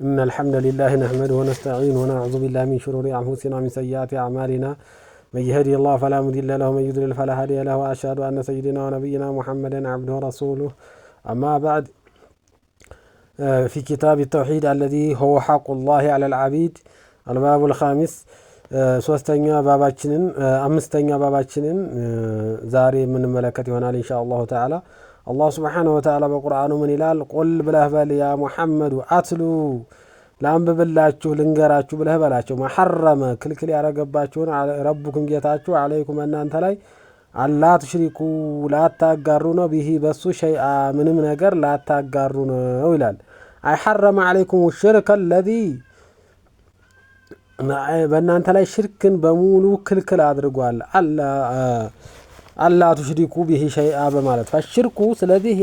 إن الحمد لله نحمده ونستعينه ونعوذ بالله من شرور أنفسنا ومن سيئات أعمالنا من يهدي الله فلا مضل له ومن يضلل فلا هادي له وأشهد أن سيدنا ونبينا محمدا عبده ورسوله أما بعد في كتاب التوحيد الذي هو حق الله على العبيد الباب الخامس ሶስተኛ ባባችንን አምስተኛ ባባችንን ዛሬ የምንመለከት ይሆናል ኢንሻአላሁ ተዓላ። አላህ Subhanahu Wa Ta'ala በቁርአኑ ምን ይላል? ቁል ብለህ በል ያ ሙሐመድ አትሉ ላንብብላችሁ ልንገራችሁ ብለህ በላቸው መሐረመ ክልክል ያረገባችሁን ረቡኩም ጌታችሁ አለይኩም እናንተ ላይ አላ ትሽሪኩ ላታጋሩ ነው ቢሂ በሱ ሸይአ ምንም ነገር ላታጋሩ ነው ይላል። አይ ሐረመ አለይኩም الشرك الذي በእናንተ ላይ ሽርክን በሙሉ ክልክል አድርጓል አላ ትሽሪኩ ቢሂ ሸይአ በማለት ፈሽርኩ። ስለዚህ ይሄ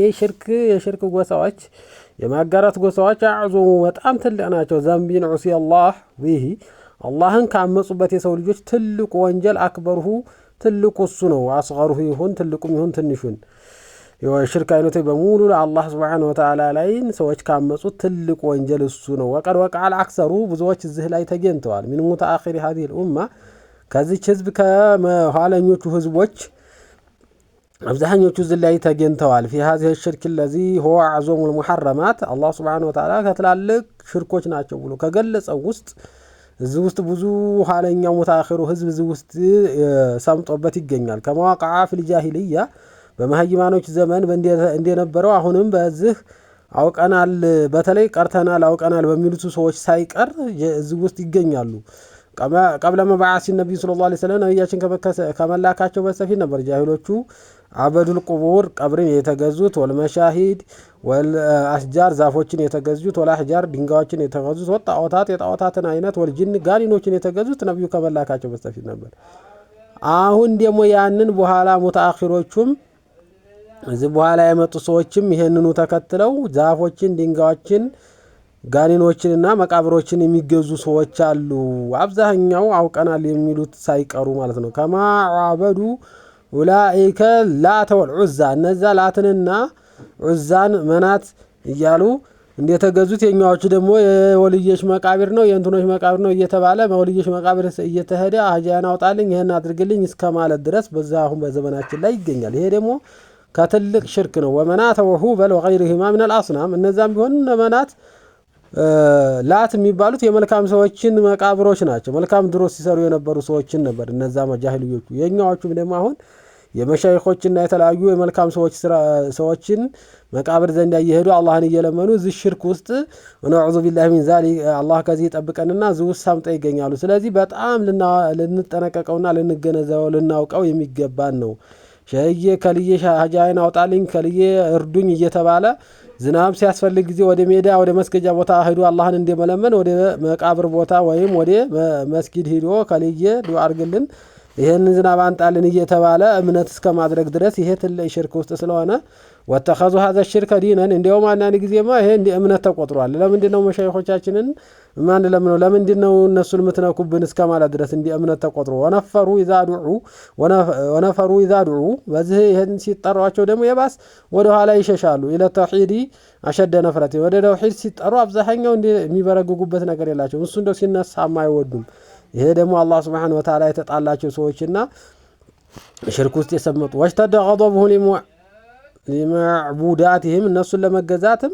የሽርክ ጎሳዎች የማጋራት ጎሳዎች አዕዙሙ በጣም ትልቅ ናቸው። ዘንቢን ዑሲ አላህ ቢሂ አላህን ካመጹበት የሰው ልጆች ትልቁ ወንጀል አክበርሁ ትልቁ እሱ ነው። አስገሩሁ ይሁን ትልቁም ይሁን ትንሹን የሽርክ አይነቶች በሙሉ ለአላህ Subhanahu Wa Ta'ala ላይ ሰዎች ካመጹት ትልቁ ወንጀል እሱ ነው። ወቀድ ወቀዓል አክሰሩ ብዙዎች እዚህ ላይ ተገኝተዋል። ምን ሙተአኺሪ هذه الامه ከዚች ህዝብ ከኋለኞቹ ህዝቦች አብዛኞቹ እዚህ ላይ ተገኝተዋል። في هذه الشرك الذي هو اعظم المحرمات አላህ Subhanahu Wa Ta'ala ከትላልቅ ሽርኮች ናቸው ብሎ ከገለጸው ውስጥ እዚህ ውስጥ ብዙ ኋለኛው ሙተአኺሩ ህዝብ እዚህ ውስጥ ሰምጦበት ይገኛል። ከመዋቀዓ في الجاهليه በመሃይማኖች ዘመን እንደነበረው አሁንም በዚህ አውቀናል በተለይ ቀርተናል አውቀናል በሚሉት ሰዎች ሳይቀር እዚህ ውስጥ ይገኛሉ። ቀብለ መባዓስ ነብዩ ሰለላሁ ዐለይሂ ወሰለም ነብያችን ከመላካቸው በፊት ነበር ጃሂሎቹ አበዱል ቁቡር ቀብርን የተገዙት ወልመሻሂድ ወልአሽጃር ዛፎችን የተገዙት ወልአህጃር ድንጋዮችን የተገዙት ወጣዖታት የጣዖታትን አይነት ወልጅን ጋኒኖችን የተገዙት ነብዩ ከመላካቸው በፊት ነበር። አሁን ደግሞ ያንን በኋላ ሙተአኺሮቹም እዚህ በኋላ የመጡ ሰዎችም ይሄንኑ ተከትለው ዛፎችን ድንጋዮችን ጋኒኖችንና መቃብሮችን የሚገዙ ሰዎች አሉ። አብዛኛው አውቀናል የሚሉት ሳይቀሩ ማለት ነው። ከማ አበዱ ኡላኢከ ላተ ወልዑዛ እነዛ ላትንና ዑዛን መናት እያሉ እንደተገዙት የኛዎቹ ደግሞ የወልዮች መቃብር ነው የእንትኖች መቃብር ነው እየተባለ በወልዮች መቃብር እየተሄደ አጃያን አውጣልኝ ይሄን አድርግልኝ እስከማለት ድረስ በዛ አሁን በዘመናችን ላይ ይገኛል። ይሄ ደግሞ ከትልቅ ሽርክ ነው። ወመናተ ወሁበል ወገይሪሂማ ሚነል አስናም እነዛም ቢሆን መናት ላት የሚባሉት የመልካም ሰዎችን መቃብሮች ናቸው። መልካም ድሮ ሲሰሩ የነበሩ ሰዎችን ነበር እነዛ መጃሂልዮቹ። የኛዎቹም ደግሞ አሁን የመሻይኾችና የተለያዩ የመልካም ሰዎችን መቃብር ዘንድ እየሄዱ አላህን እየለመኑ እዚህ ሽርክ ውስጥ ወነዑዙ ቢላሂ ሚን ዛሊክ አላህ ከዚህ ይጠብቀንና እዚህ ውስጥ ሰምጠው ይገኛሉ። ስለዚህ በጣም ልንጠነቀቀውና ልንገነዘበው ልናውቀው የሚገባን ነው። ሸዬ ከልዬ ሀጃይን አውጣልኝ ከልዬ እርዱኝ እየተባለ ዝናብ ሲያስፈልግ ጊዜ ወደ ሜዳ ወደ መስገጃ ቦታ ሄዶ አላህን እንደመለመን ወደ መቃብር ቦታ ወይም ወደ መስጊድ ሄዶ ከልዬ ዱዓ አድርግልን ይሄን ዝናብ አንጣልን እየተባለ እምነት እስከ ማድረግ ድረስ ይሄ ትልቅ ሽርክ ውስጥ ስለሆነ ወተኸዙ هذا الشرك دينا እንደውም አንዳንድ ጊዜማ ይሄ እንደ እምነት ተቆጥሯል። ለምንድነው መሻይኾቻችንን ማን ለምነው ለምንድነው እነሱን ምትነኩብን እስከማለት ድረስ እንደ እምነት ተቆጥሮ ወነፈሩ اذا دعوا በዚህ ይሄን ሲጠሯቸው ደግሞ የባስ ወደ ኋላ ይሸሻሉ። ኢለ ተውሂድ አሸደ ነፍረት ወደ ተውሂድ ሲጠሩ አብዛኛው የሚበረግጉበት ነገር የላቸው እሱ እንደው ሲነሳም አይወዱም። ይሄ ደግሞ አላህ Subhanahu Wa Ta'ala የተጣላቸው ሰዎችና ሽርክ ውስጥ የሰመጡ ወሽተደ غضبه لمعبوداتهم እነሱን ለመገዛትም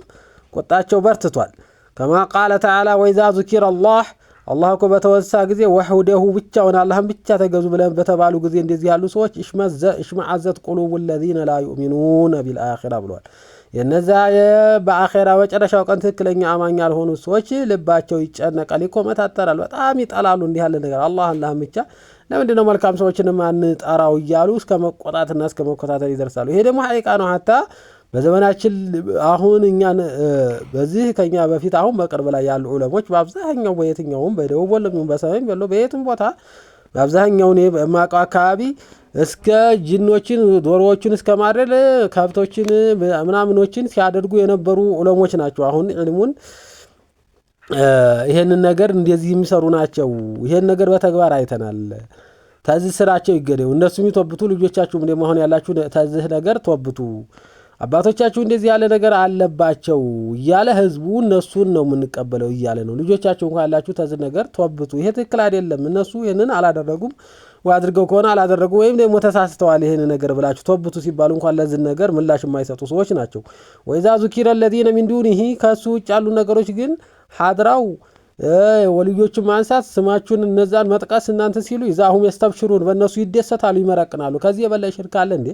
ቁጣቸው በርትቷል። ከማ ቃለ تعالى وإذا ذكر الله አላህ እኮ በተወሳ ጊዜ ወህደሁ ብቻውን አላህን ብቻ ተገዙ ብለን በተባሉ ጊዜ እንደዚህ ያሉ ሰዎች እሽማዓዘት قلوب الذين لا يؤمنون بالآخرة ብሏል። የነዛ በአኺራ በጨረሻው ቀን ትክክለኛ አማኝ ያልሆኑ ሰዎች ልባቸው ይጨነቃል ይኮመታተራል በጣም ይጣላሉ። እንዲህ ያለ ነገር አላህን ብቻ ለምንድነው መልካም ሰዎችን ማን ጣራው እያሉ እስከ መቆጣትና እስከ መቆጣተር ይደርሳሉ። ይሄ ደግሞ ሐቂቃ ነው። hatta በዘመናችን አሁን እኛን በዚህ ከኛ በፊት አሁን በቅርብ ላይ ያሉ ዑለሞች በአብዛኛው በየትኛውም በደቡብ ወሎም በሰሜን ወሎ በየትም ቦታ በአብዛኛው ነው በማቃው አካባቢ እስከ ጂኖችን ዶሮዎችን እስከ ማድረግ ከብቶችን ምናምኖችን ሲያደርጉ የነበሩ ዑለሞች ናቸው። አሁን ዒልሙን ይሄንን ነገር እንደዚህ የሚሰሩ ናቸው። ይሄን ነገር በተግባር አይተናል። ታዚህ ስራቸው ይገደው እነሱም ይተብቱ ልጆቻችሁም ደግሞ አሁን ያላችሁ ታዚህ ነገር ተወብቱ አባቶቻችሁ እንደዚህ ያለ ነገር አለባቸው እያለ ህዝቡ እነሱን ነው የምንቀበለው እያለ ነው። ልጆቻችሁ እንኳን ያላችሁ ተዝ ነገር ተወብቱ። ይሄ ትክክል አይደለም፣ እነሱ ይሄንን አላደረጉም ወአድርገው ከሆነ አላደረጉ ወይም ደግሞ ተሳስተዋል ይሄን ነገር ብላችሁ ተወብቱ ሲባሉ እንኳን ለዚህ ነገር ምላሽ የማይሰጡ ሰዎች ናቸው። ወይዛ ዙኪረ الذين من دونه ከሱ ውጭ ያሉ ነገሮች ግን ሐድራው ወልዮችን ማንሳት ስማችሁን እነዛን መጥቀስ እናንተ ሲሉ ይዛሁም ያስተብሽሩን በእነሱ ይደሰታሉ ይመረቅናሉ። ከዚህ የበላይ ሽርክ አለ እንዴ?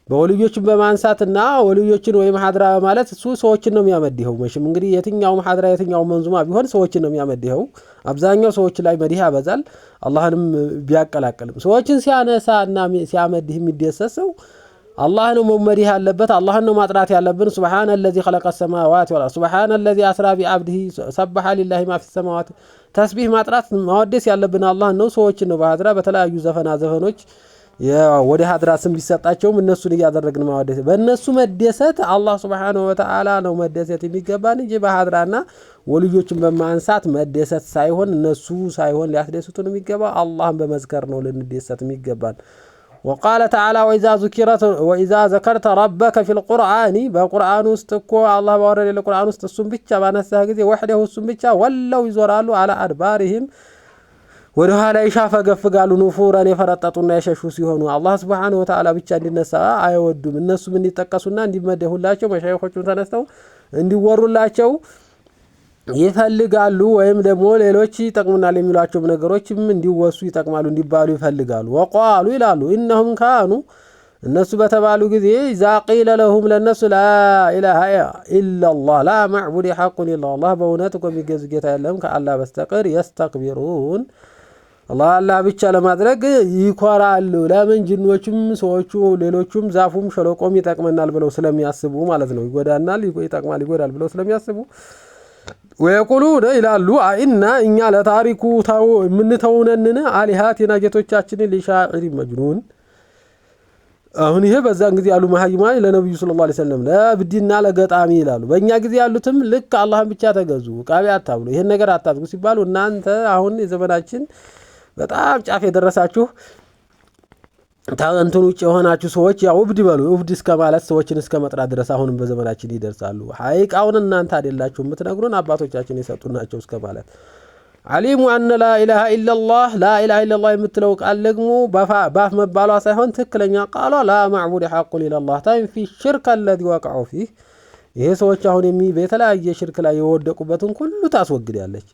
በወልዮችን በማንሳትና ወልዮችን ወይም ሐድራ ማለት እሱ ሰዎችን ነው የሚያመድየው። መቼም እንግዲህ የትኛው ሐድራ የትኛው መንዙማ ቢሆን ሰዎችን ነው የሚያመድየው። አብዛኛው ሰዎች ላይ መዲህ ያበዛል አላህንም ቢያቀላቅልም። ሰዎችን ሲያነሳና ሲያመድህ የሚደሰሰው አላህ ነው መመድህ ያለበት፣ አላህ ነው ማጥራት ያለብን። ሱብሃነ الذي خلق السماوات والارض سبحان الذي اسرى بعبده سبح لله ما في السماوات ተስቢህ ማጥራት ማወደስ ያለብን አላህ ነው። ሰዎችን ነው በሐድራ በተለያዩ ዘፈኖች ወደ ሐድራ ስም ቢሰጣቸውም እነሱን ያደረግን ማወደስ በእነሱ መደሰት አላህ Subhanahu Wa Ta'ala ነው መደሰት የሚገባን እንጂ በሐድራና ወልዮችን በማንሳት መደሰት ሳይሆን እነሱ ሳይሆን ሊያስደስቱን የሚገባው አላህን በመዝከር ነው ልንደሰት የሚገባን። وقال تعالى وإذا ذكرت ربك في القرآن بقرآن استكو الله بورد القرآن استسم بيتشا بانسها ጊዜ وحده استسم بيتشا ولو يزورالو على أدبارهم ወደኋላ ይሻፈገፍጋሉ ኑፉራን የፈረጠጡና የሸሹ ሲሆኑ አላህ Subhanahu Wa Ta'ala ብቻ እንዲነሳ አይወዱም። እነሱም እንዲጠቀሱና እንዲመደሁላቸው መሻይኾቹን ተነስተው እንዲወሩላቸው ይፈልጋሉ። ወይም ደግሞ ሌሎች ይጠቅሙናል የሚሏቸው ነገሮችም እንዲወሱ ይጠቅማሉ እንዲባሉ ይፈልጋሉ። ወቃሉ ይላሉ إنهم كانوا እነሱ በተባሉ ጊዜ إذا قيل لهم ለነሱ لا إله إلا الله لا معبود حق إلا الله በእውነት የሚገዙ ጌታ የለም ከአላህ በስተቀር يستكبرون አላህ ብቻ ለማድረግ ይኮራሉ። ለምን ጅኖችም ሰዎቹ ሌሎችም ዛፉም ሸለቆም ይጠቅመናል ብለው ስለሚያስቡ ማለት ነው። ይጎዳናል ይጠቅማል ይጎዳል ብለው ስለሚያስቡ ወይቁሉነ ይላሉ አይና እኛ ለታሪኩ ታው ምንተውነን አሊሃቲና ጌቶቻችንን ሊሻዒሪ መጅኑን። አሁን ይሄ በዛን ጊዜ ያሉ መሐይማን ለነብዩ ሰለላሁ ዐለይሂ ወሰለም ለብዲና ለገጣሚ ይላሉ። በእኛ ጊዜ ያሉትም ልክ አላህን ብቻ ተገዙ ቃቢ አታብሉ ይሄን ነገር አታድርጉ ሲባሉ እናንተ አሁን የዘመናችን በጣም ጫፍ የደረሳችሁ ታንቱን ውጭ የሆናችሁ ሰዎች ያው እብድ በሉ እብድ እስከ ማለት ሰዎችን እስከ መጥራት ድረስ አሁንም በዘመናችን ይደርሳሉ። ሐቂቃውን እናንተ አይደላችሁ የምትነግሩን አባቶቻችን የሰጡናቸው እስከ ማለት አሊሙ አን ላ ኢላሃ ኢላላህ ላ ኢላሃ ኢላላህ የምትለው ቃል ደግሞ ባፍ መባሏ ሳይሆን ትክክለኛ ቃሏ ላ ማዕቡድ ሐቁን ኢላላህ ተንፊ ሽርክ الذي وقعوا فيه። ይሄ ሰዎች አሁን በተለያየ ሽርክ ላይ የወደቁበትን ሁሉ ታስወግዳለች።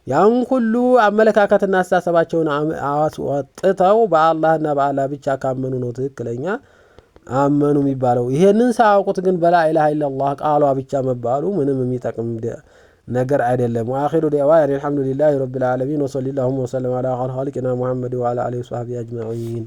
ያን ሁሉ አመለካከትና አስተሳሰባቸውን አስወጥተው በአላህና በአላህ ብቻ ካመኑ ነው ትክክለኛ አመኑ የሚባለው። ይሄንን ሳያውቁት ግን በላ ኢላሃ ኢላላህ ቃሏ ብቻ መባሉ ምንም የሚጠቅም ነገር አይደለም። ወአኺሩ ዱዓኢና አልሐምዱሊላሂ ረቢል ዓለሚን ወሰለላሁ ዐላ ኸሊቂና ሙሐመድ ወዐላ አሊሂ ወሰህቢሂ አጅመዒን።